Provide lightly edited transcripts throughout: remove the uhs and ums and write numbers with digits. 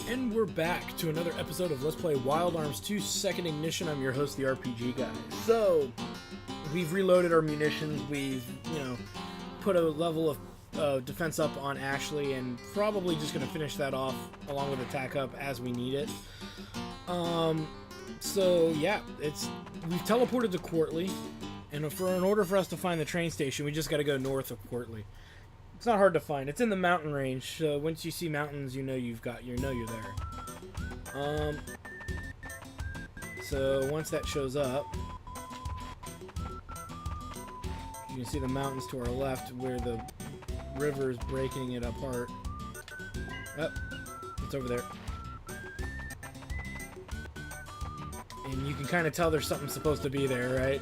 And we're back to another episode of Let's Play Wild Arms 2 Second Ignition. I'm your host, the RPG Guy. So, we've reloaded our munitions, we've, put a level of defense up on Ashley, and probably just going to finish that off along with attack up as we need it. So yeah, we've teleported to Quartley, and in order for us to find the train station, we just got to go north of Quartley. It's not hard to find. It's in the mountain range. So once you see mountains, you know you're there. So once that shows up, you can see the mountains to our left where the river is breaking it apart. Oh, it's over there. And you can kind of tell there's something supposed to be there, right?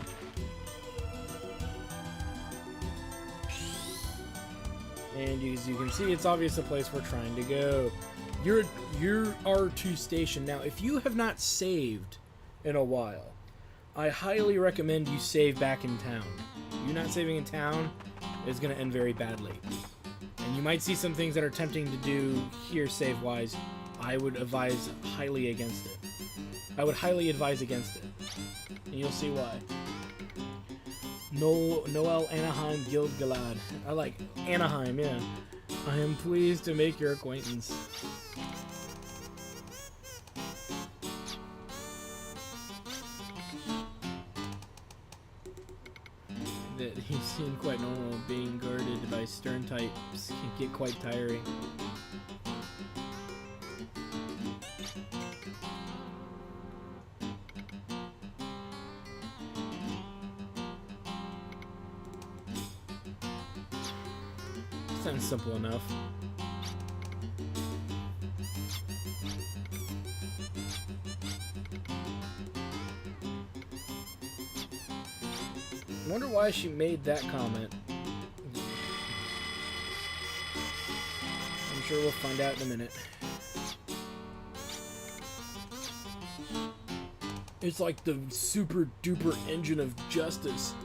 And as you can see, it's obvious the place we're trying to go. Your R2 station. Now, if you have not saved in a while, I highly recommend you save back in town. You not saving in town is going to end very badly. And you might see some things that are tempting to do here save-wise. I would advise highly against it. I would highly advise against it. And you'll see why. Noel Anaheim Guild Galad. I like Anaheim, yeah. I am pleased to make your acquaintance. That he seemed quite normal. Being guarded by stern types can get quite tiring. Sounds simple enough. I wonder why she made that comment. I'm sure we'll find out in a minute. It's like the super duper engine of justice.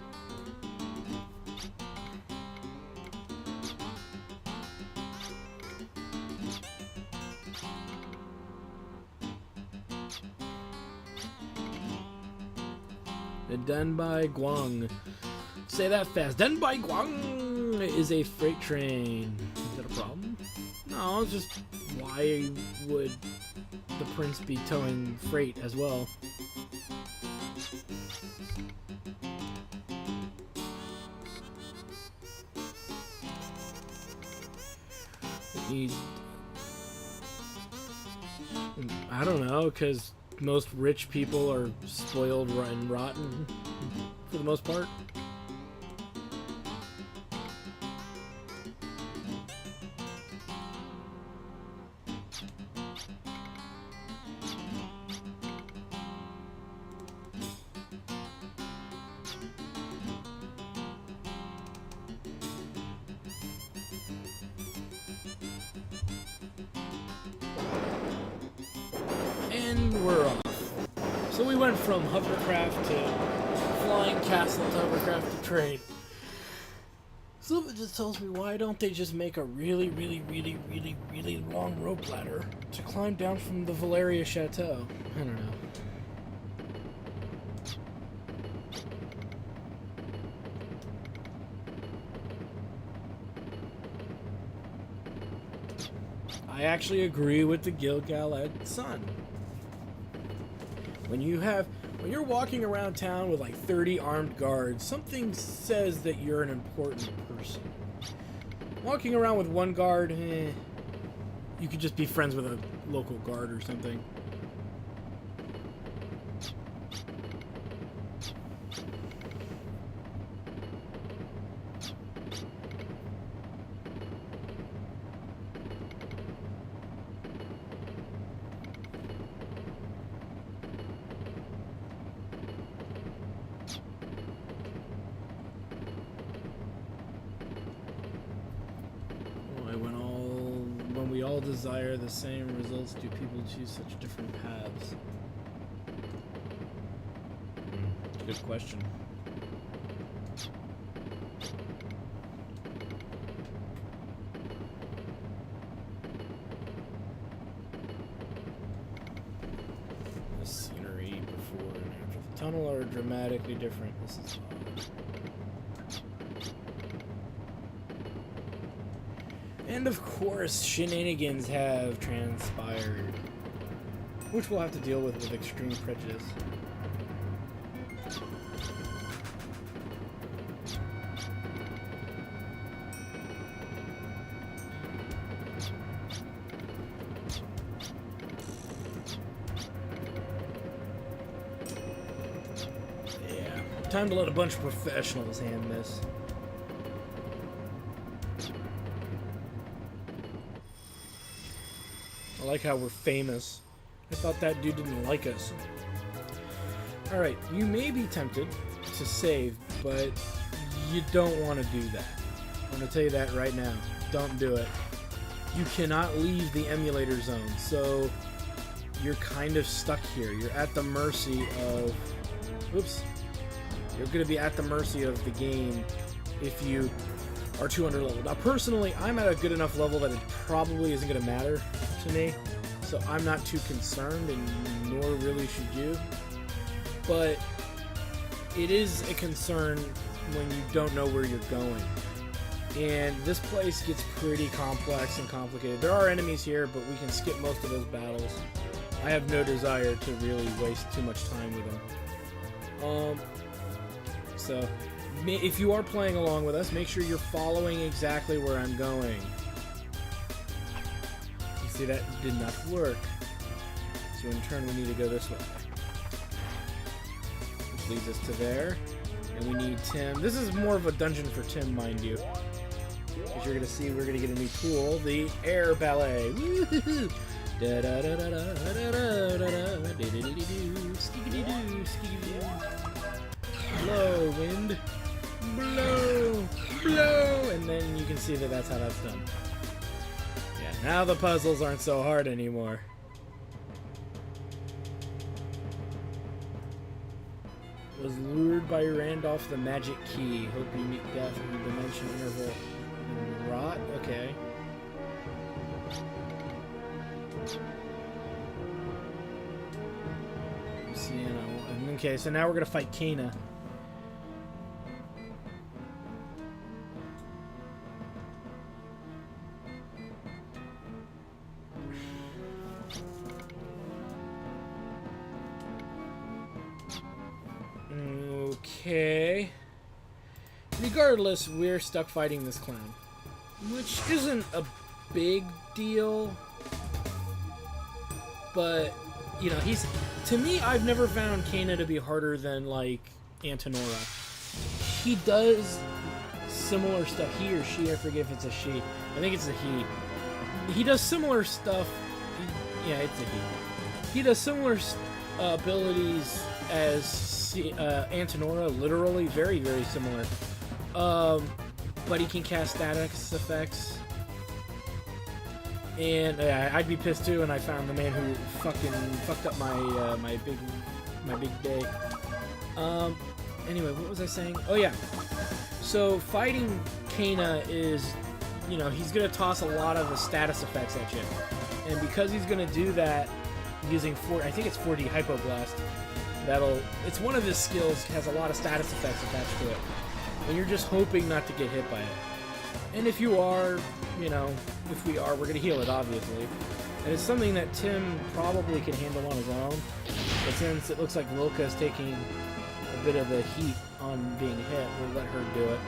Denbai Guang. Say that fast. Denbai Guang is a freight train. Is that a problem? No, it's just why would the prince be towing freight as well? I don't know, because most rich people are spoiled and rotten for the most part. And we're off. So we went from hovercraft to flying castle to hovercraft to train. So it just tells me, why don't they just make a really long rope ladder to climb down from the Valeria Chateau? I don't know. I actually agree with the Gil-galad son. When you're walking around town with like 30 armed guards, something says that you're an important person. Walking around with one guard, you could just be friends with a local guard or something. When we all desire the same results, do people choose such different paths? good question. The scenery before and after the tunnel are dramatically different. This is odd. And of course, shenanigans have transpired, which we'll have to deal with extreme prejudice. Yeah, time to let a bunch of professionals hand this. I like how we're famous. I thought that dude didn't like us. Alright, you may be tempted to save, but you don't want to do that. I'm going to tell you that right now. Don't do it. You cannot leave the emulator zone, so you're kind of stuck here. You're at the mercy of... Oops. You're going to be at the mercy of the game if you are 200 level. Now, personally, I'm at a good enough level that it probably isn't going to matter to me, so I'm not too concerned, and nor really should you. But it is a concern when you don't know where you're going. And this place gets pretty complex and complicated. There are enemies here, but we can skip most of those battles. I have no desire to really waste too much time with them. So if you are playing along with us, make sure you're following exactly where I'm going. You see, that did not work. So in turn, we need to go this way. Which leads us to there. And we need Tim. This is more of a dungeon for Tim, mind you. As you're going to see, we're going to get a new tool, the air ballet. Woo-hoo-hoo! Blow, wind. Blow, blow. And then you can see that that's how that's done. Yeah, now the puzzles aren't so hard anymore. Was lured by Randolph the magic key. Hope you meet death in the dimension interval. And rot? Okay. Ciana. Okay, so now we're gonna fight Ciana. Okay. Regardless, we're stuck fighting this clown, which isn't a big deal, but you know, to me, I've never found Ciana to be harder than like Antonora. He does similar stuff. He or she, I forget if it's a she. I think it's a he. He does similar stuff. Yeah, it's a he. He does similar abilities as Antonora, literally very, very similar. But he can cast status effects. And I'd be pissed too, and I found the man who fucking fucked up my my big day. Anyway, what was I saying? Oh yeah. So fighting Ciana is, you know, he's gonna toss a lot of the status effects at you, and because he's gonna do that using I think it's 4D Hypoblast. It's one of his skills, has a lot of status effects attached to it. And you're just hoping not to get hit by it. And if you are, you know, if we are, we're going to heal it, obviously. And it's something that Tim probably can handle on his own. But since it looks like Wilka is taking a bit of the heat on being hit, we'll let her do it.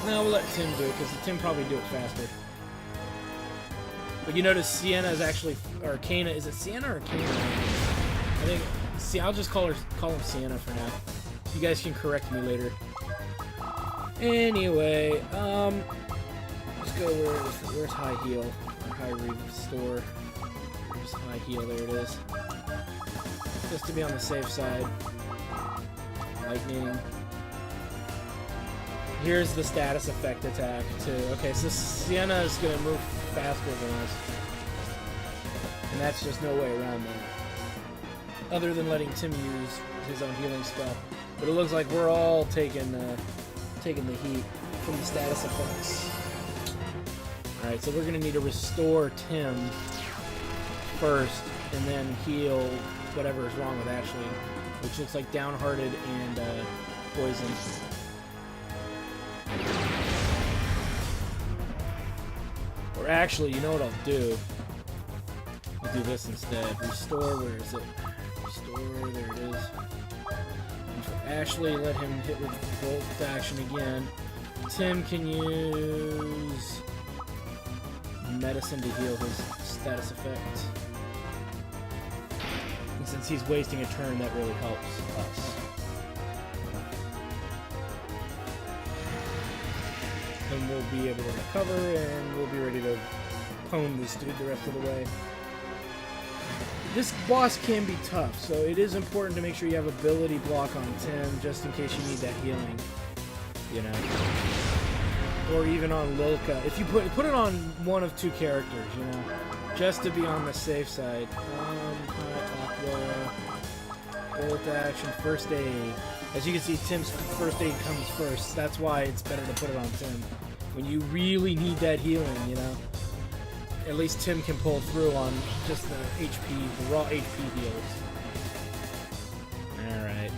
No, we'll let Tim do it, because Tim probably do it faster. But you notice Ciana is actually, or Ciana, is it Ciana or Ciana? I think, see, I'll just call him Ciana for now. You guys can correct me later. Anyway, let's go where's High Heal, or High Restore. Where's High Heal? There it is. Just to be on the safe side. Lightning. Here's the status effect attack too. Okay, so Ciana is gonna move faster than us, and that's just no way around that. other than letting Tim use his own healing spell. But it looks like we're all taking the heat from the status effects. Alright, so we're going to need to restore Tim first, and then heal whatever is wrong with Ashley, which looks like downhearted and poison. Or actually, you know what I'll do? I'll do this instead. Restore, where is it? Restore, there it is. And for Ashley, let him hit with Volt action again. Tim can use medicine to heal his status effect. And since he's wasting a turn, that really helps us. And we'll be able to recover, and we'll be ready to pwn this dude the rest of the way. This boss can be tough, so it is important to make sure you have ability block on Tim, just in case you need that healing, you know. Or even on Lilka. If you put it on one of two characters, you know, just to be on the safe side. Aqua, Bolt action, first aid. As you can see, Tim's first aid comes first. That's why it's better to put it on Tim. When you really need that healing, you know. At least Tim can pull through on just the HP, the raw HP heals. Alright,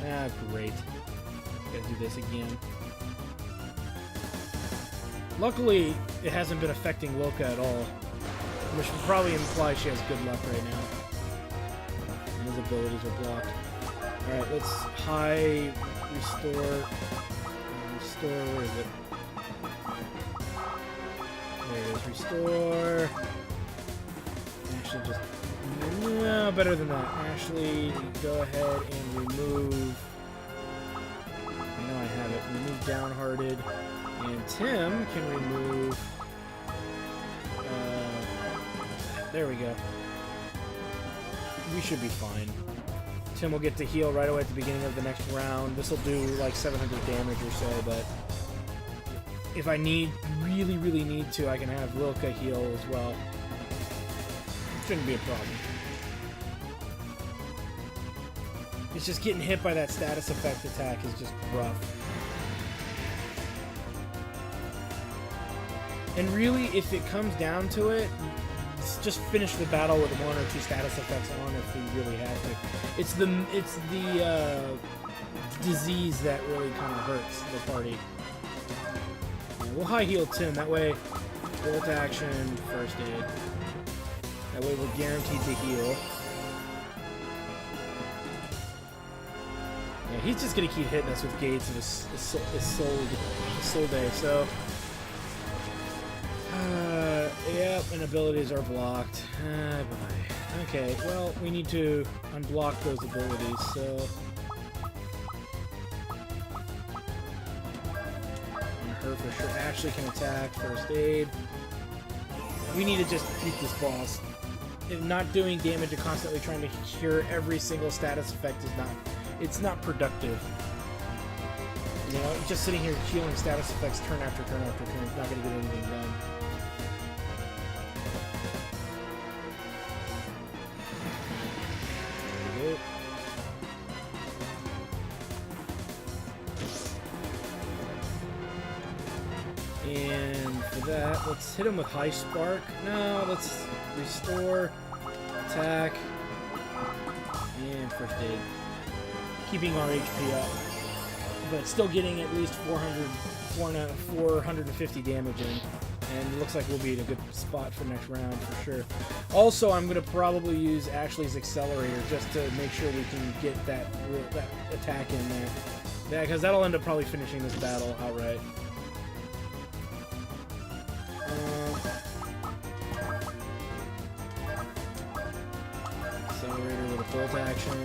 great. Gotta do this again. Luckily, it hasn't been affecting Lilka at all, which would probably imply she has good luck right now. And his abilities are blocked. Alright, let's high restore. Restore, where is it? There it is, restore. Ashley just... No, better than that. Ashley, go ahead and remove... I know I have it. Remove downhearted. And Tim can remove... there we go. We should be fine. Tim will get to heal right away at the beginning of the next round. This will do like 700 damage or so, but if I really need to, I can have Lilka heal as well. Shouldn't be a problem. It's just getting hit by that status effect attack is just rough. And really, if it comes down to it, just finish the battle with one or two status effects on if we really have to. It's the disease that really kind of hurts the party. Yeah, we'll high heal Tim. That way, Bolt action, first aid. That way we're guaranteed to heal. Yeah, he's just gonna keep hitting us with gates of Isolde, so... yep, and abilities are blocked. Bye. Okay, well, we need to unblock those abilities, so... On her for sure. Ashley can attack, first aid. We need to just beat this boss. If not doing damage and constantly trying to cure every single status effect is not... It's not productive. You know, just sitting here healing status effects turn after turn after turn is not going to get anything done. And for that, let's hit him with High Spark. No, let's restore, attack, and first aid. Keeping our HP up, but still getting at least 450 damage in. And it looks like we'll be in a good spot for next round for sure. Also, I'm going to probably use Ashley's Accelerator just to make sure we can get that attack in there. Yeah, because that'll end up probably finishing this battle outright. Accelerator with a bolt action.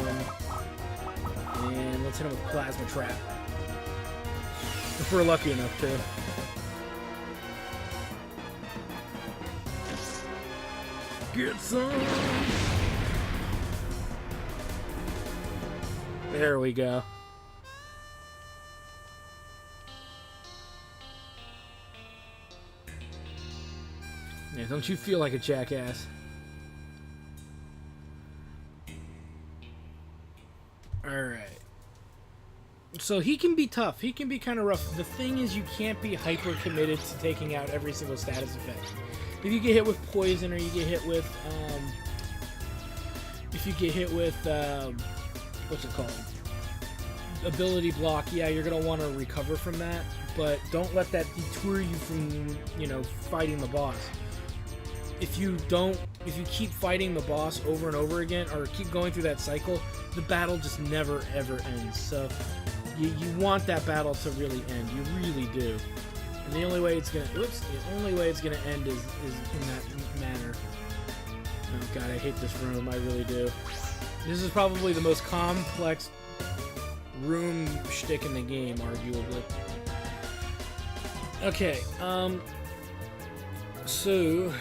And let's hit him with Plasma Trap. If we're lucky enough to. Get some! There we go. Yeah, don't you feel like a jackass? Alright. So he can be tough. He can be kind of rough. The thing is, you can't be hyper committed to taking out every single status effect. If you get hit with poison, or you get hit with, what's it called? Ability block, yeah, you're going to want to recover from that, but don't let that detour you from, you know, fighting the boss. If you keep fighting the boss over and over again, or keep going through that cycle, the battle just never ever ends. So you want that battle to really end. You really do. And the only way it's gonna end is in that manner. Oh god, I hate this room. I really do. This is probably the most complex room shtick in the game, arguably. Okay, so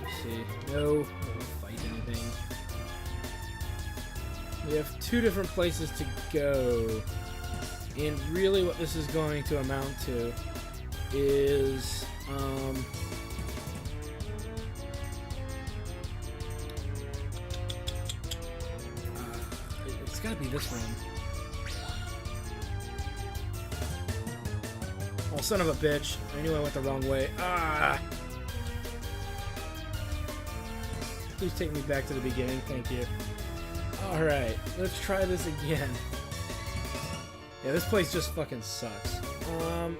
let's see. No, don't fight anything. We have two different places to go, and really what this is going to amount to is it's gotta be this one. Oh, son of a bitch. I knew I went the wrong way. Ah! Please take me back to the beginning. Thank you. Alright, let's try this again. Yeah, this place just fucking sucks. You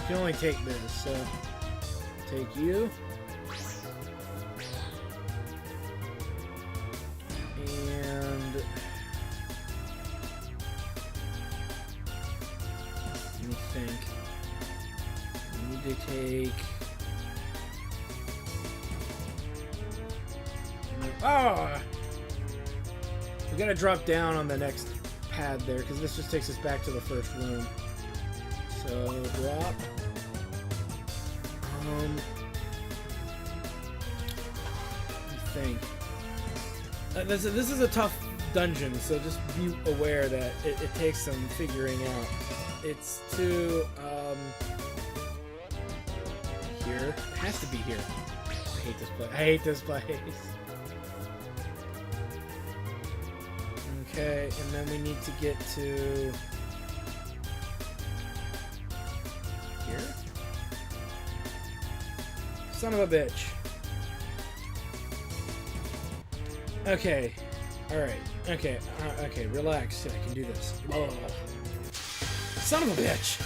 can only take this, so take you. And let me think. I need to take. Oh! We gotta drop down on the next pad there, because this just takes us back to the first room. So, drop. I think. This is a tough dungeon, so just be aware that it takes some figuring out. It's to, here. It has to be here. I hate this place. I hate this place. Okay, and then we need to get to here. Son of a bitch. Okay. Alright. Okay. Okay, relax. I can do this. Oh. Son of a bitch!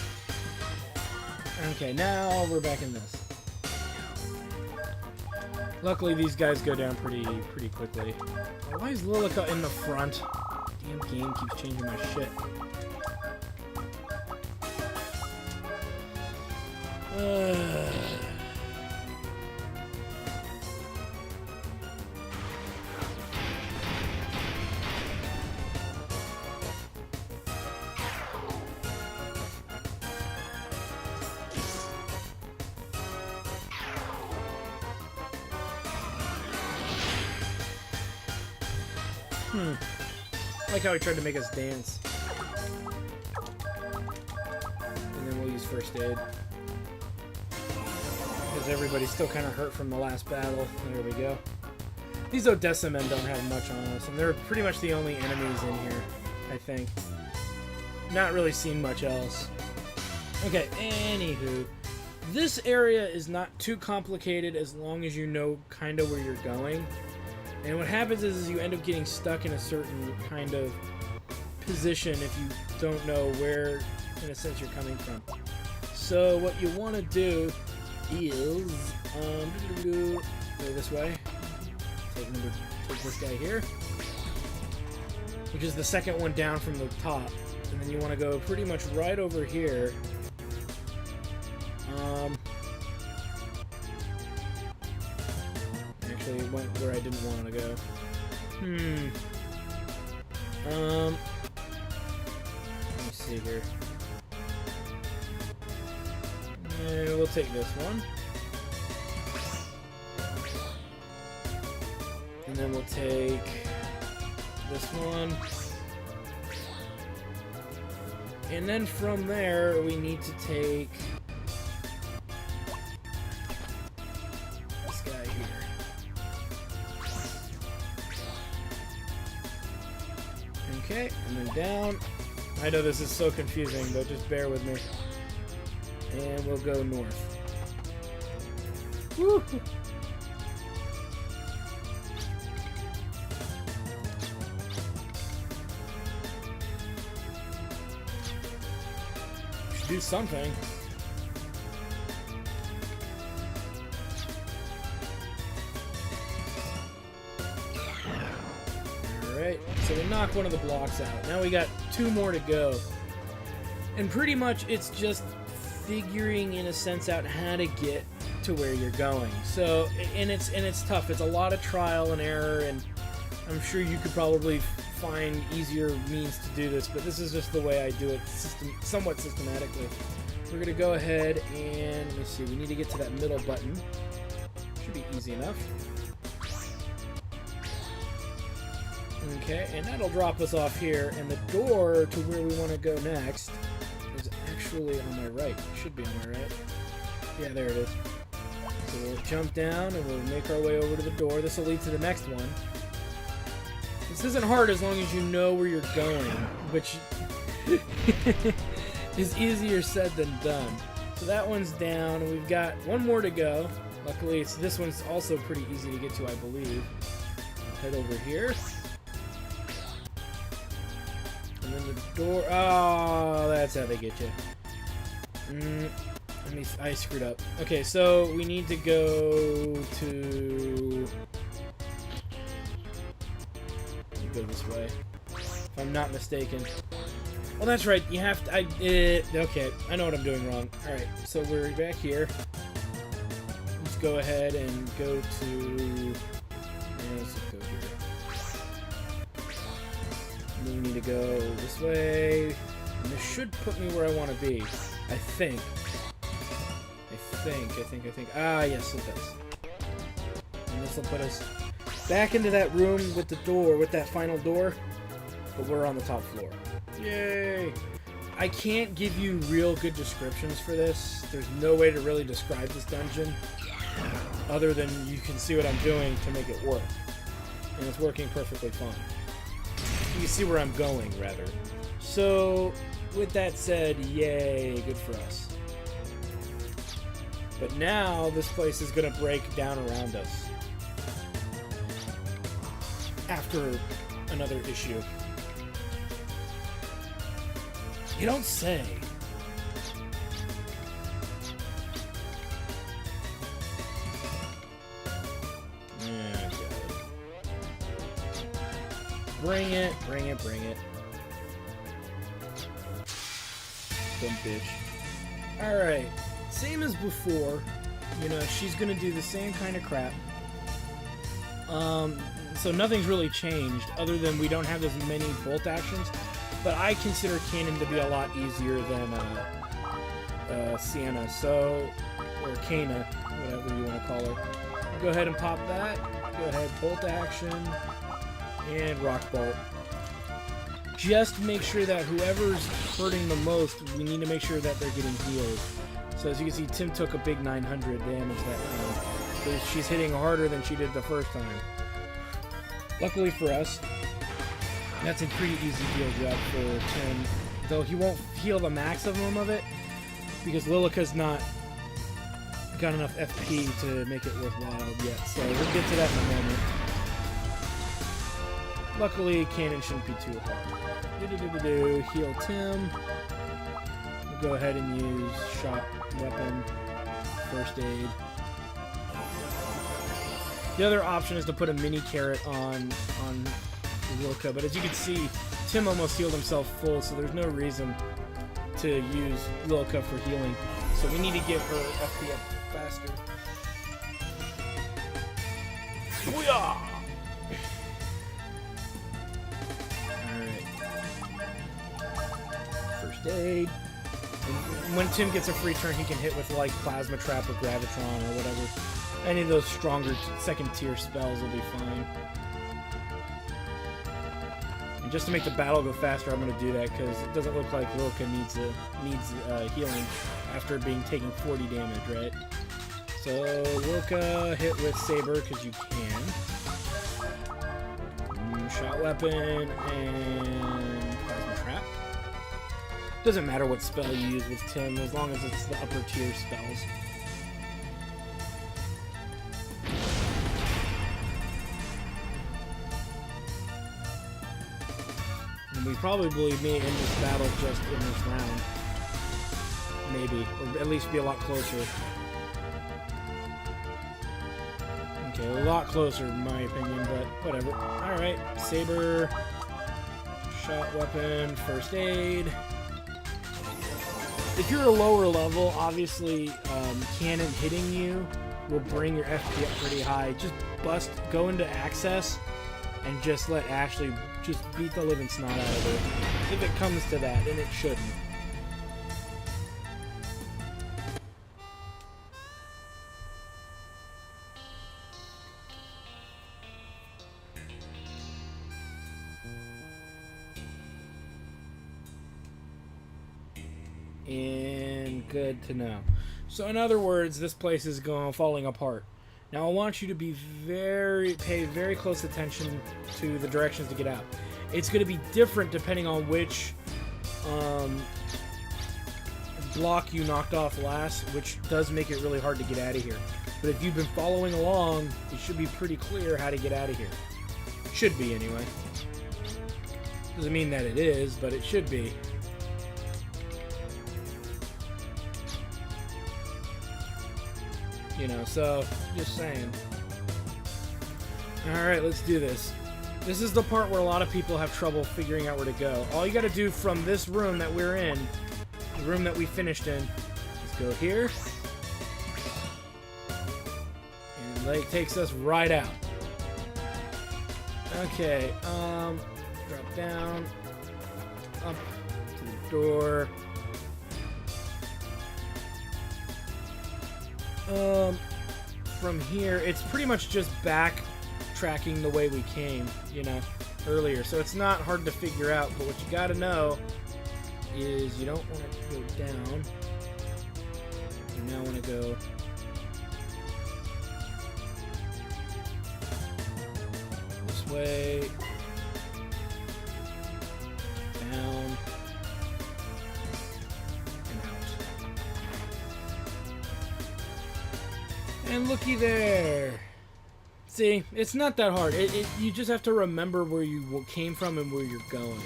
Okay, now we're back in this. Luckily, these guys go down pretty quickly. Why is Lilica in the front? Damn game keeps changing my shit. I like how he tried to make us dance. And then we'll use first aid. Because everybody's still kind of hurt from the last battle. There we go. These Odessa men don't have much on us, and they're pretty much the only enemies in here, I think. Not really seen much else. Okay, anywho. This area is not too complicated as long as you know kind of where you're going. And what happens is you end up getting stuck in a certain kind of position if you don't know where, in a sense, you're coming from. So what you want to do is go this way. Take this guy here, which is the second one down from the top, and then you want to go pretty much right over here. Actually, it went where I didn't want to go. Let me see here. We'll take this one. And then we'll take this one. And then from there, we need to take this guy here. And then down. I know this is so confusing, but just bear with me. And we'll go north. Woo! Should do something. Alright, so we knocked one of the blocks out. Now we got 2 more to go. And pretty much it's just figuring, in a sense, out how to get to where you're going. So, and it's tough. It's a lot of trial and error, and I'm sure you could probably find easier means to do this, but this is just the way I do it, somewhat systematically. We're going to go ahead and, let me see, we need to get to that middle button. Should be easy enough. Okay, and that'll drop us off here, and the door to where we want to go next is actually on my right. It should be on my right. Yeah, there it is. So we'll jump down and we'll make our way over to the door. This will lead to the next one. This isn't hard as long as you know where you're going, which is easier said than done. So that one's down, and we've got 1 more to go. Luckily, this one's also pretty easy to get to, I believe. Head over here. And then the door... Oh, that's how they get you. I screwed up. Okay, so we need to go to... Go this way, if I'm not mistaken. Oh, that's right. You have to... okay, I know what I'm doing wrong. Alright, so we're back here. Let's go ahead and go to... let's go here. And then we need to go this way. And this should put me where I want to be. I think. Ah, yes, it does. And this will put us back into that room with the door, with that final door. But we're on the top floor. Yay! I can't give you real good descriptions for this. There's no way to really describe this dungeon other than you can see what I'm doing to make it work. And it's working perfectly fine. You can see where I'm going, rather. So, with that said, yay, good for us. But now, this place is going to break down around us. After another issue. You don't say. Yeah, bring it. Dumb bitch. Alright. Same as before. You know, she's gonna do the same kind of crap. So nothing's really changed, other than we don't have as many bolt actions. But I consider Cannon to be a lot easier than Ciana, so, or Cana, whatever you want to call her. Go ahead and pop that. Go ahead, bolt action, and rock bolt. Just make sure that whoever's hurting the most, we need to make sure that they're getting healed. So as you can see, Tim took a big 900 damage that time. So she's hitting harder than she did the first time. Luckily for us, that's a pretty easy heal job for Tim, though he won't heal the maximum of it, because Lilica's not got enough FP to make it worthwhile yet, so we'll get to that in a moment. Luckily, Cannon shouldn't be too hard. Heal Tim. We'll go ahead and use shot weapon, first aid. The other option is to put a mini carrot on Lilica, but as you can see, Tim almost healed himself full, so there's no reason to use Lilica for healing. So we need to get her FP up faster. Booyah! Alright. First aid. And when Tim gets a free turn, he can hit with like Plasma Trap or Gravitron or whatever. Any of those stronger second tier spells will be fine. And just to make the battle go faster, I'm going to do that because it doesn't look like Lilica needs healing after taking 40 damage, right? So Lilica, hit with Saber because you can. Shot weapon and Doesn't matter what spell you use with Tim, as long as it's the upper tier spells. And we probably may end this battle just in this round. Maybe, or at least be a lot closer. Okay, a lot closer in my opinion, but whatever. Alright, saber, shot weapon, first aid. If you're a lower level, obviously cannon hitting you will bring your FP up pretty high. Just go into access, and just let Ashley just beat the living snot out of her. If it comes to that, and it shouldn't. And good to know. So in other words, this place is falling apart. Now I want you to pay very close attention to the directions to get out. It's going to be different depending on which block you knocked off last, which does make it really hard to get out of here. But if you've been following along, it should be pretty clear how to get out of here. Should be, anyway. Doesn't mean that it is, but it should be. You know, so, just saying. Alright, let's do this. This is the part where a lot of people have trouble figuring out where to go. All you gotta do from this room that we're in, the room that we finished in, is go here. And it takes us right out. Okay, drop down, up to the door. From here, it's pretty much just backtracking the way we came, you know, earlier. So it's not hard to figure out, but what you gotta know is you don't want to go down. You now want to go this way, down, and looky there. See, it's not that hard. You just have to remember where you came from and where you're going.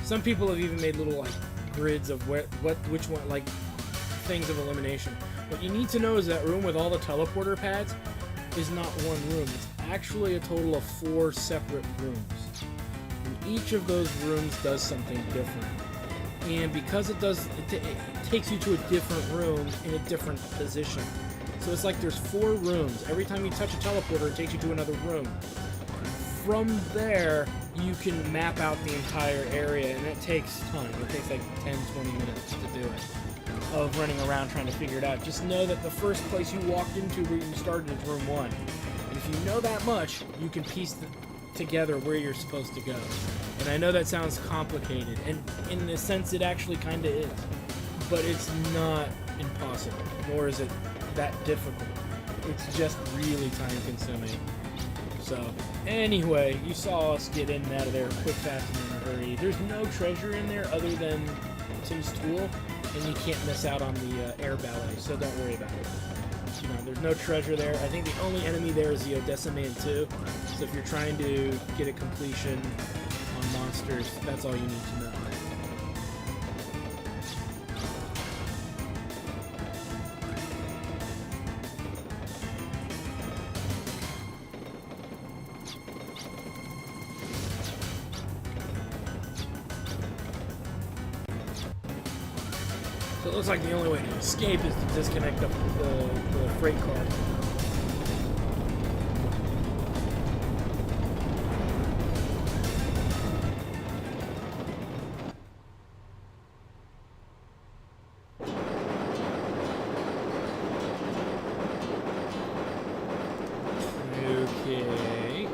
Some people have even made little like grids of which one, like things of elimination. What you need to know is that room with all the teleporter pads is not one room. It's actually a total of 4 separate rooms. And each of those rooms does something different. And because it takes you to a different room in a different position. So it's like there's 4 rooms. Every time you touch a teleporter, it takes you to another room. From there, you can map out the entire area, and it takes time. It takes like 10-20 minutes to do it, of running around trying to figure it out. Just know that the first place you walked into where you started is room 1. And if you know that much, you can piece together where you're supposed to go. And I know that sounds complicated, and in a sense it actually kind of is. But it's not impossible, nor is it that difficult. It's just really time consuming. So anyway, you saw us get in and out of there quick, fast, and in a hurry. There's no treasure in there other than Tim's tool, and you can't miss out on the air ballet, so don't worry about it. You know, there's no treasure there. I think the only enemy there is the Odessa Man too. So if you're trying to get a completion on monsters, that's all you need to know. So it looks like the only way to escape is to disconnect the freight car. Okay.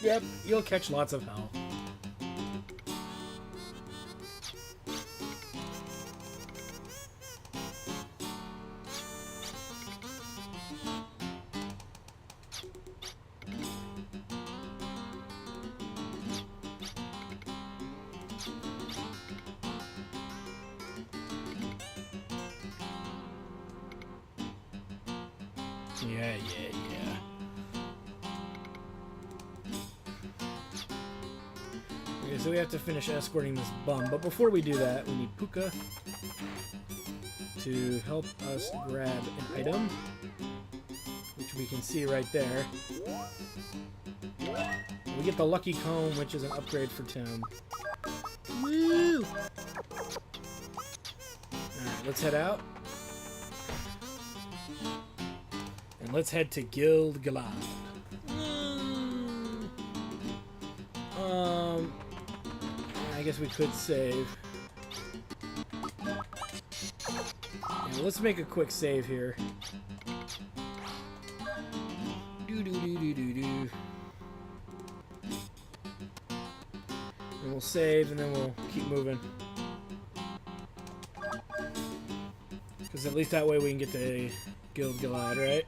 Yep, you'll catch lots of hell. Yeah. Okay, so we have to finish escorting this bum, but before we do that, we need Puka to help us grab an item, which we can see right there. We get the lucky comb, which is an upgrade for Tim. Woo! Alright, let's head out. And let's head to Guild Galad. I guess we could save. Yeah, let's make a quick save here. And we'll save, and then we'll keep moving. Because at least that way we can get to Guild Galad, right?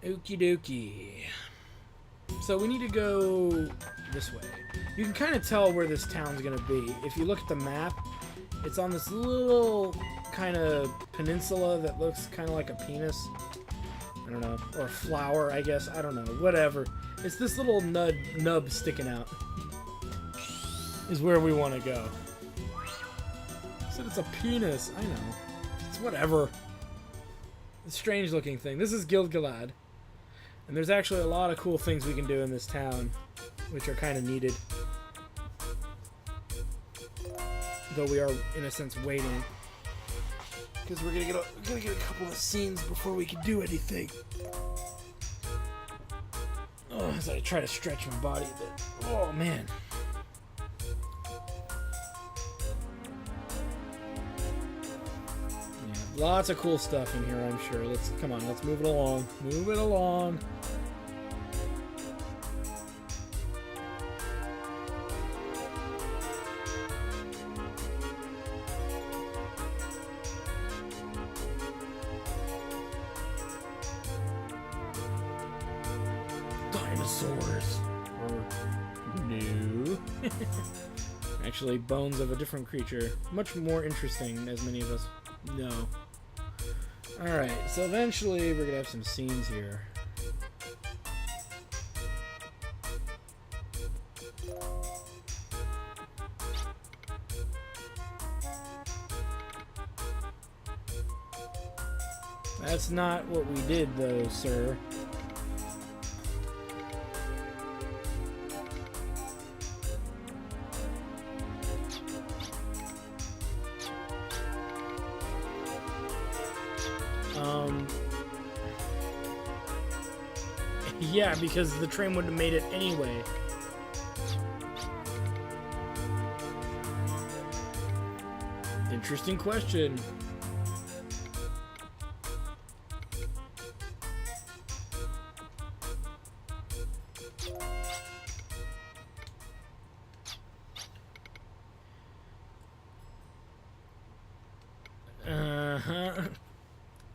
Okie dokie. So we need to go this way. You can kind of tell where this town's gonna be. If you look at the map, it's on this little kind of peninsula that looks kind of like a penis. I don't know. Or a flower, I guess. I don't know. Whatever. It's this little nub sticking out. Is where we want to go. I said it's a penis. I know. It's whatever. It's a strange looking thing. This is Guild Galad. And there's actually a lot of cool things we can do in this town, which are kind of needed. Though we are, in a sense, waiting. Because we're gonna get a couple of scenes before we can do anything. Oh, as I try to stretch my body a bit. Oh, man. Yeah, lots of cool stuff in here, I'm sure. Come on, let's move it along. Move it along. Dinosaurs. Or new. Actually, bones of a different creature. Much more interesting, as many of us know. Alright, so eventually we're gonna have some scenes here. That's not what we did, though, sir. Yeah, because the train wouldn't have made it anyway. Interesting question.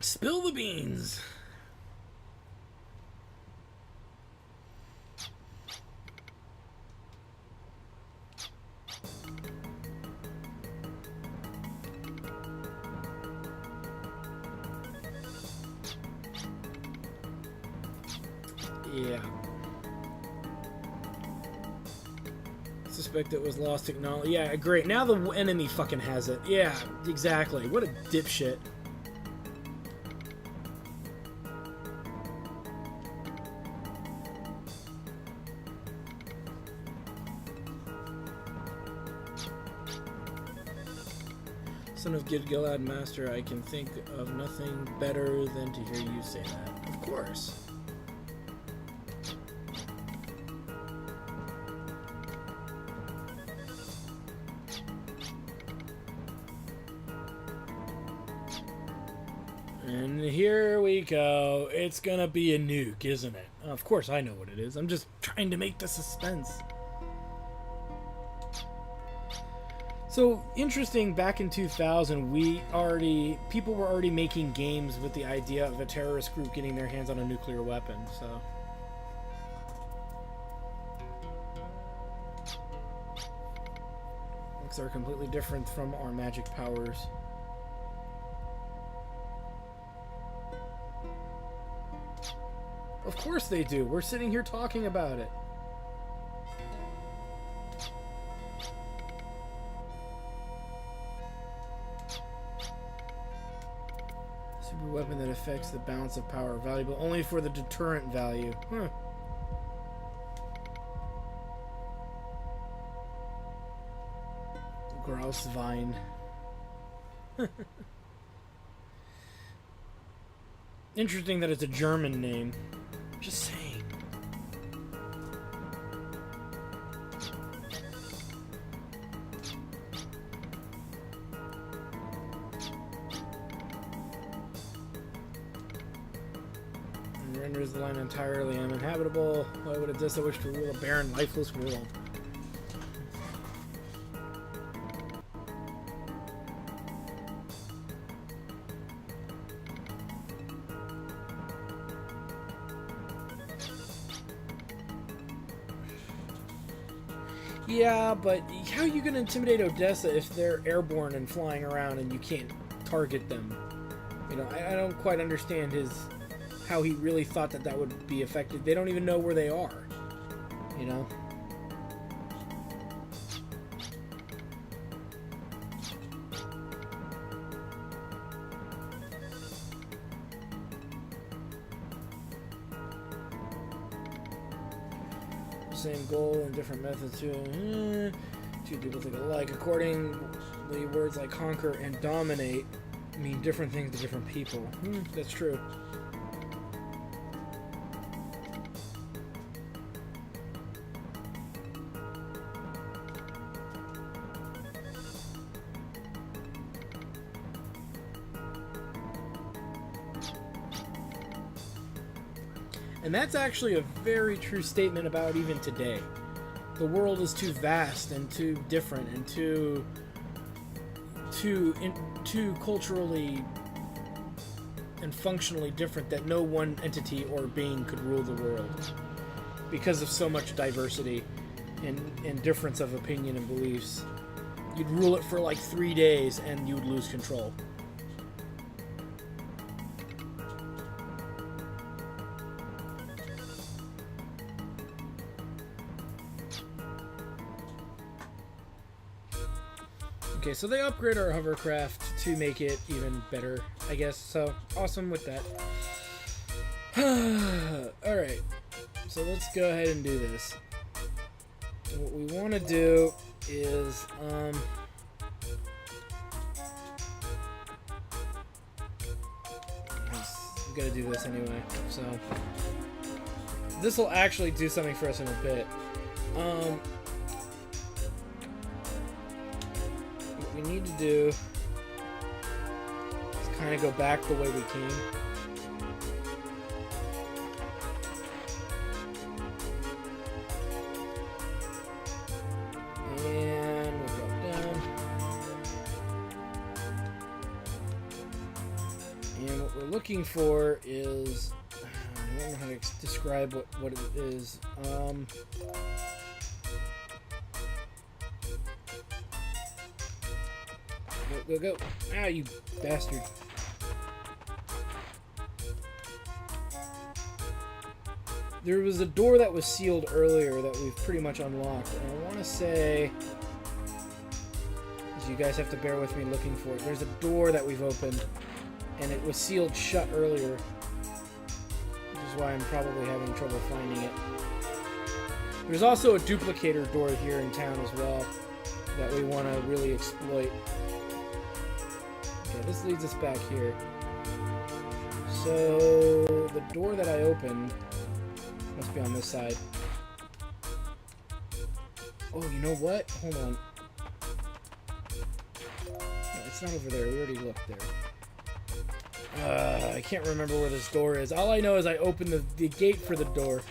Spill the beans. Yeah. Suspect it was lost technology. Yeah, great. Now the enemy fucking has it. Yeah, exactly. What a dipshit. Son of Guild-Galad Master, I can think of nothing better than to hear you say that. Of course. And here we go. It's gonna be a nuke, isn't it? Of course I know what it is. I'm just trying to make the suspense. So, interesting, back in 2000, people were already making games with the idea of a terrorist group getting their hands on a nuclear weapon, so. effects are completely different from our magic powers. Of course they do. We're sitting here talking about it. Super weapon that affects the balance of power. Valuable only for the deterrent value. Huh. Grouse vine. Interesting that it's a German name. Just saying. And renders the land entirely uninhabitable. Why would Odessa wish to rule a barren, lifeless world? Yeah, but how are you going to intimidate Odessa if they're airborne and flying around and you can't target them? You know, I don't quite understand how he really thought that would be effective. They don't even know where they are, you know? Same goal and different methods too. Two people think alike. Accordingly, words like conquer and dominate mean different things to different people. That's true. And that's actually a very true statement about even today. The world is too vast and too different and too culturally and functionally different that no one entity or being could rule the world because of so much diversity and difference of opinion and beliefs. You'd rule it for like 3 days and you would lose control. Okay, so they upgrade our hovercraft to make it even better, I guess. So, awesome with that. Alright, so let's go ahead and do this. And what we want to do is, we gotta do this anyway, so this will actually do something for us in a bit. What we need to do is kind of go back the way we came. And we'll drop down. And what we're looking for is, I don't know how to describe what it is. Go. Ah, you bastard. There was a door that was sealed earlier that we've pretty much unlocked. And I want to say, you guys have to bear with me looking for it. There's a door that we've opened, and it was sealed shut earlier, which is why I'm probably having trouble finding it. There's also a duplicator door here in town as well that we want to really exploit. Okay, this leads us back here. So the door that I opened must be on this side. Oh, you know what? Hold on. No, it's not over there. We already looked there. I can't remember where this door is. All I know is I opened the gate for the door.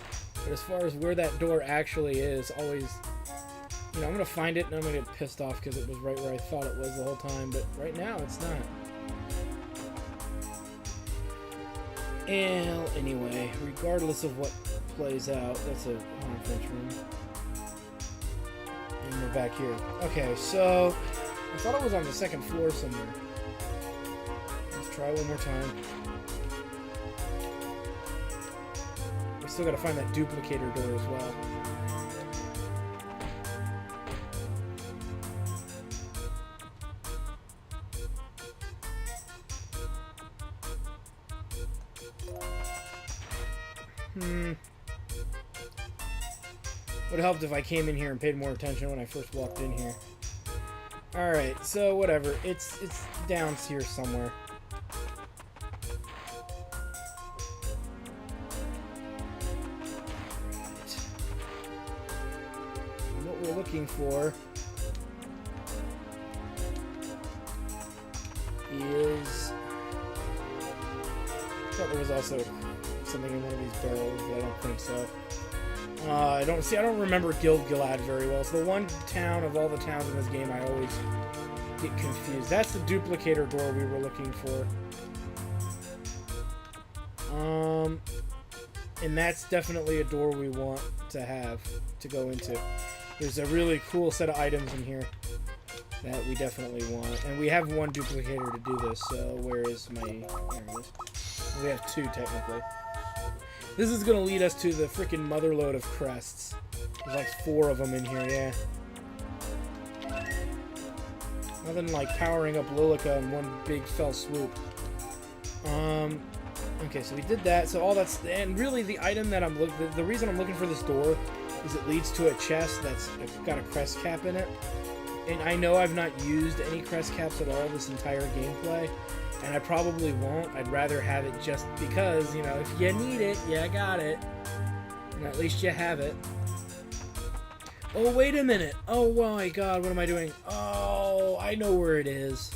But as far as where that door actually is, always... You know, I'm going to find it and I'm going to get pissed off because it was right where I thought it was the whole time. But right now, it's not. And anyway, regardless of what plays out, that's a conference room. And we're back here. Okay, so I thought it was on the second floor somewhere. Let's try one more time. We still gotta find that duplicator door as well. Would have helped if I came in here and paid more attention when I first walked in here. Alright, so whatever. It's down here somewhere. Right. What we're looking for is... I thought there was also something in one of these barrels, but I don't think so. I don't remember Gilgalad very well. It's the one town of all the towns in this game I always get confused. That's the duplicator door we were looking for. And that's definitely a door we want to go into. There's a really cool set of items in here that we definitely want. And we have one duplicator to do this, so where is my... There it is. We have two, technically. This is going to lead us to the freaking motherload of crests. There's like 4 of them in here, yeah. Nothing like powering up Lilica in one big fell swoop. Okay, so we did that. So all that's... And really, the item that I'm looking... The reason I'm looking for this door is it leads to a chest that's got a crest cap in it. And I know I've not used any crest caps at all this entire gameplay. And I probably won't. I'd rather have it just because, you know, if you need it, you got it. And at least you have it. Oh, wait a minute. Oh, my God. What am I doing? Oh, I know where it is.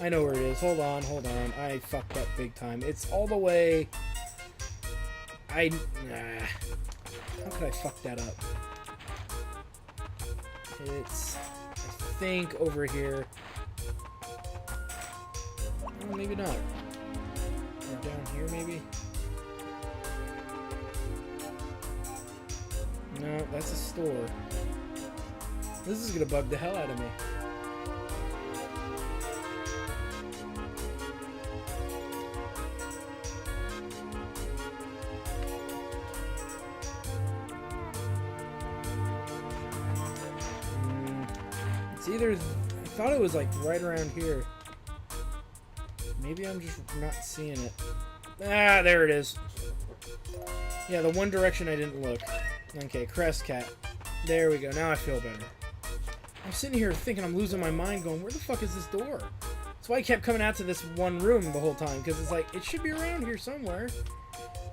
I know where it is. Hold on, hold on. I fucked up big time. It's all the way... How could I fuck that up? It's, I think, over here. Oh, maybe not. Or down here, maybe? No, that's a store. This is gonna bug the hell out of me. It's either... I thought it was like right around here. Maybe I'm just not seeing it. Ah, there it is. Yeah, the one direction I didn't look. Okay, crest cap. There we go. Now I feel better. I'm sitting here thinking I'm losing my mind going, where the fuck is this door? That's why I kept coming out to this one room the whole time, because it's like, it should be around here somewhere.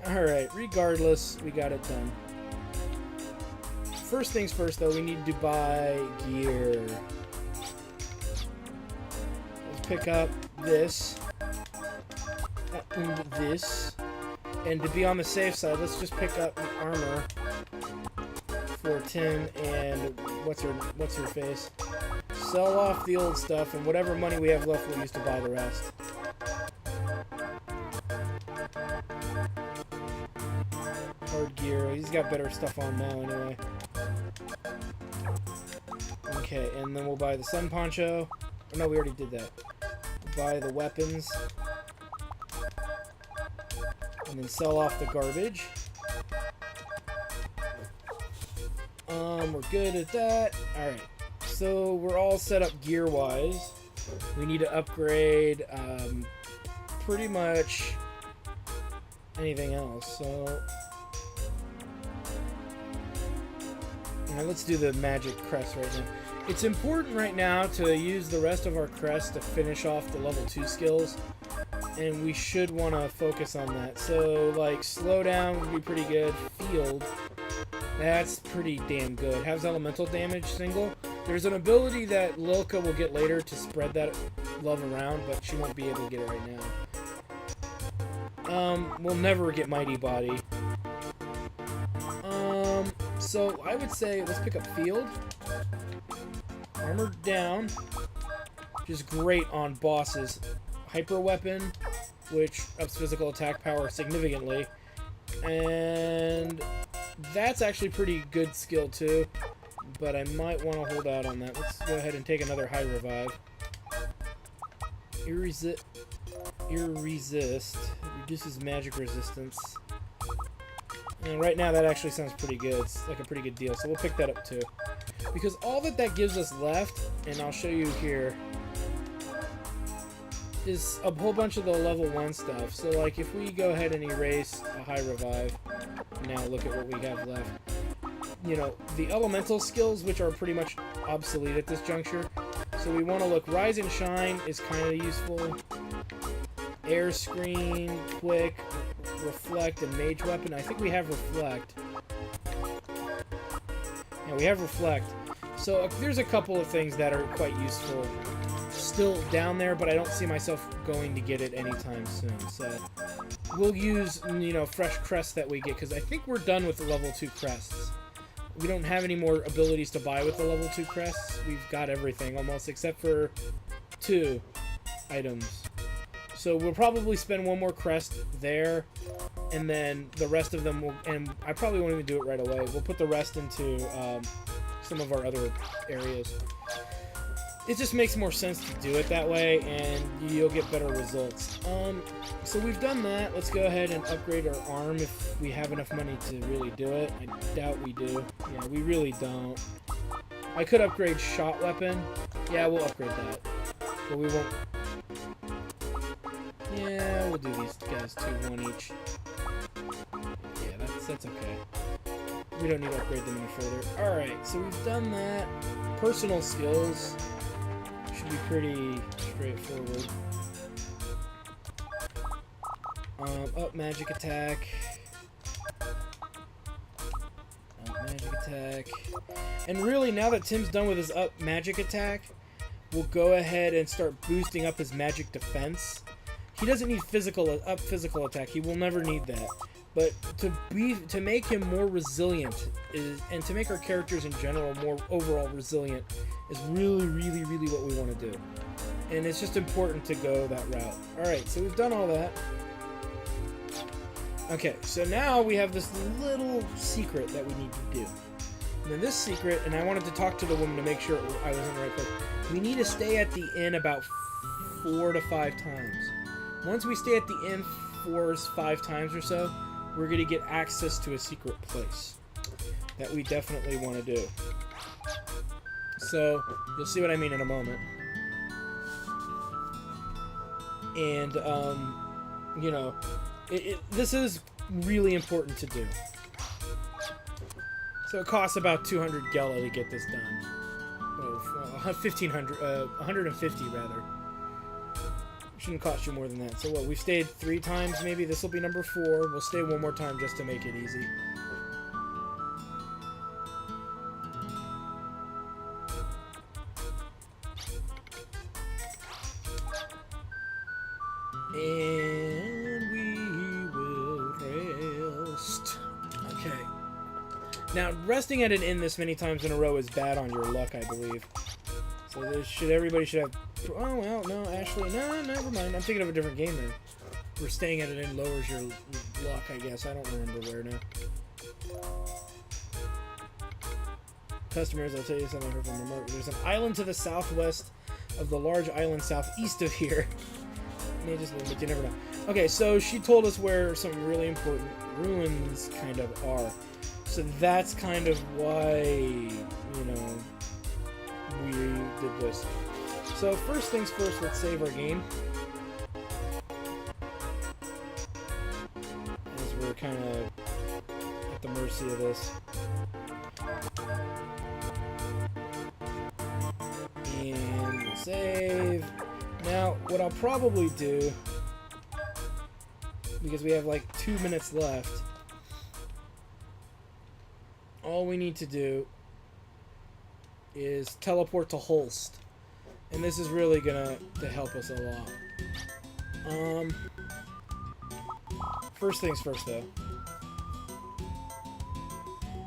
Alright, regardless, we got it done. First things first, though, we need to buy gear. Let's pick up this. And this. And to be on the safe side, let's just pick up the armor for Tim and what's her face. Sell off the old stuff, and whatever money we have left we'll use to buy the rest. Hard gear. He's got better stuff on now anyway. Okay, and then we'll buy the sun poncho. Oh, no, we already did that. We'll buy the weapons. And then sell off the garbage. We're good at that. Alright. So we're all set up gear-wise. We need to upgrade pretty much anything else. So now let's do the magic crest right now. It's important right now to use the rest of our crest to finish off the level 2 skills. And we should want to focus on that. So, like, slow down would be pretty good. Field, that's pretty damn good. Has elemental damage, single. There's an ability that Lilka will get later to spread that love around, but she won't be able to get it right now. We'll never get Mighty Body. So I would say, let's pick up Field. Armor down. Which is great on bosses. Hyper weapon, which ups physical attack power significantly, and that's actually pretty good skill too. but I might want to hold out on that. Let's go ahead and take another high revive. Irresist. Reduces magic resistance. And right now that actually sounds pretty good. It's like a pretty good deal, so we'll pick that up too. Because all that gives us left, and I'll show you here, is a whole bunch of the level 1 stuff. So like if we go ahead and erase a high revive, now look at what we have left. You know, the elemental skills, which are pretty much obsolete at this juncture. So we want to look, Rise and Shine is kind of useful. Air Screen, Quick, Reflect, and Mage Weapon. I think we have Reflect. Yeah, we have Reflect. So there's a couple of things that are quite useful still down there, but I don't see myself going to get it anytime soon. So we'll use, you know, fresh crests that we get, because I think we're done with the level 2 crests. We don't have any more abilities to buy with the level 2 crests. We've got everything almost, except for 2 items. So we'll probably spend one more crest there, and then the rest of them will, and I probably won't even do it right away. We'll put the rest into some of our other areas. It just makes more sense to do it that way, and you'll get better results. So we've done that. Let's go ahead and upgrade our arm if we have enough money to really do it. I doubt we do. Yeah, we really don't. I could upgrade shot weapon. Yeah, we'll upgrade that. But we won't. Yeah, we'll do these guys too, one each. Yeah, that's okay. We don't need to upgrade them any further. Alright, so we've done that. Personal skills should be pretty straightforward. Up magic attack. Up magic attack. And really, now that Tim's done with his up magic attack, we'll go ahead and start boosting up his magic defense. He doesn't need physical attack. He will never need that. But to make him more resilient and to make our characters in general more overall resilient is really, really, really what we want to do. And it's just important to go that route. Alright, so we've done all that. Okay, so now we have this little secret that we need to do. And then this secret, and I wanted to talk to the woman to make sure I was in the right place. We need to stay at the inn about 4 to 5 times. Once we stay at the inn 4 or 5 times or so, we're going to get access to a secret place that we definitely want to do. So, you'll see what I mean in a moment. And, you know, this is really important to do. So it costs about 200 Gela to get this done. Oh, 1,500, 150 rather. Shouldn't cost you more than that. So what, we've stayed 3 times maybe? This will be number 4. We'll stay one more time just to make it easy. And we will rest. Okay. Now, resting at an inn this many times in a row is bad on your luck, I believe. So everybody should have... Oh, well, no, actually, no, never mind. I'm thinking of a different game then. We're staying at an inn lowers your luck, I guess. I don't remember where now. Customers, I'll tell you something from the market. There's an island to the southwest of the large island southeast of here. Maybe just a little bit, you never know. Okay, so she told us where some really important ruins kind of are. So that's kind of why, you know, we did this. So first things first, let's save our game. As we're kind of at the mercy of this. And we'll save. Now, what I'll probably do, because we have like 2 minutes left, all we need to do is teleport to Holst. And this is really gonna help us a lot. First things first though.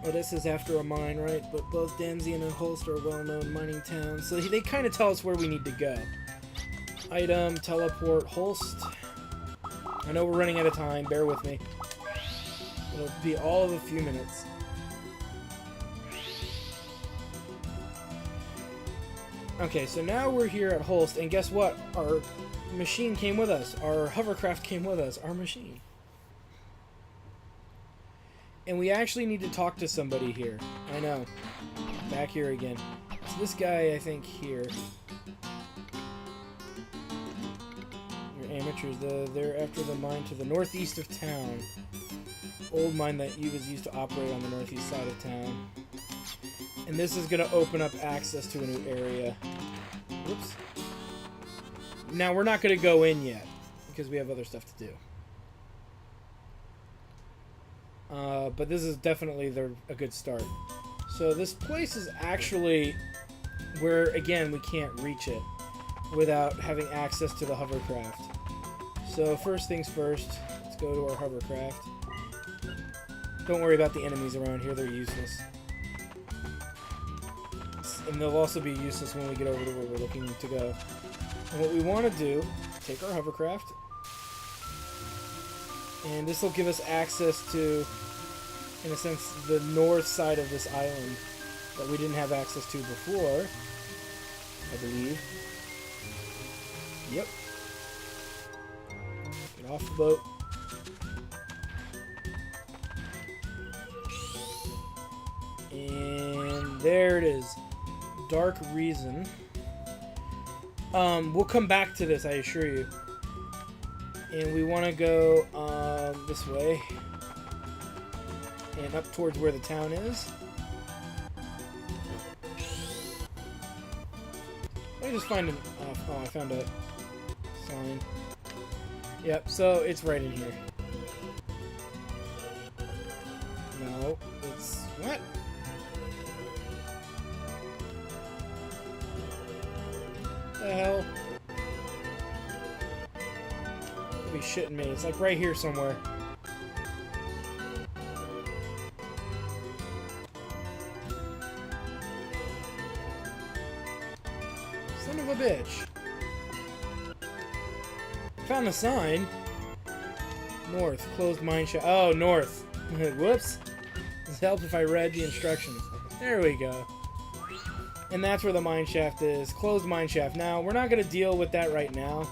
Oh, this is after a mine, right? But both Danzian and Holst are well-known mining towns, so they kind of tell us where we need to go. Item, teleport, Holst. I know we're running out of time, bear with me. It'll be all of a few minutes. Okay, so now we're here at Holst, and guess what? Our machine came with us. Our hovercraft came with us. Our machine. And we actually need to talk to somebody here. I know. Back here again. It's this guy, I think, here. Your amateurs. They're after the mine to the northeast of town. Old mine that was used to operate on the northeast side of town. And this is going to open up access to a new area. Whoops. Now, we're not going to go in yet, because we have other stuff to do. But this is definitely a good start. So this place is actually where, again, we can't reach it without having access to the hovercraft. So first things first, let's go to our hovercraft. Don't worry about the enemies around here, they're useless. And they'll also be useless when we get over to where we're looking to go. And what we want to do, take our hovercraft, and this will give us access to, in a sense, the north side of this island that we didn't have access to before, I believe. Yep. Get off the boat. And there it is. Dark Reason. We'll come back to this, I assure you. And we want to go this way. And up towards where the town is. Let me just find an... oh, I found a sign. Yep, so it's right in here. No, it's... what? The hell? You'll be shitting me. It's like right here somewhere. Son of a bitch. Found the sign. North. Closed mine shaft. Oh, north. Whoops. This helps if I read the instructions. There we go. And that's where the mine shaft is. Closed mine shaft. Now, we're not going to deal with that right now.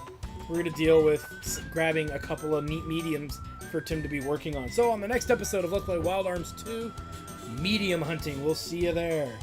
We're going to deal with grabbing a couple of neat mediums for Tim to be working on. So, on the next episode of Let's Play Wild Arms 2, medium hunting. We'll see you there.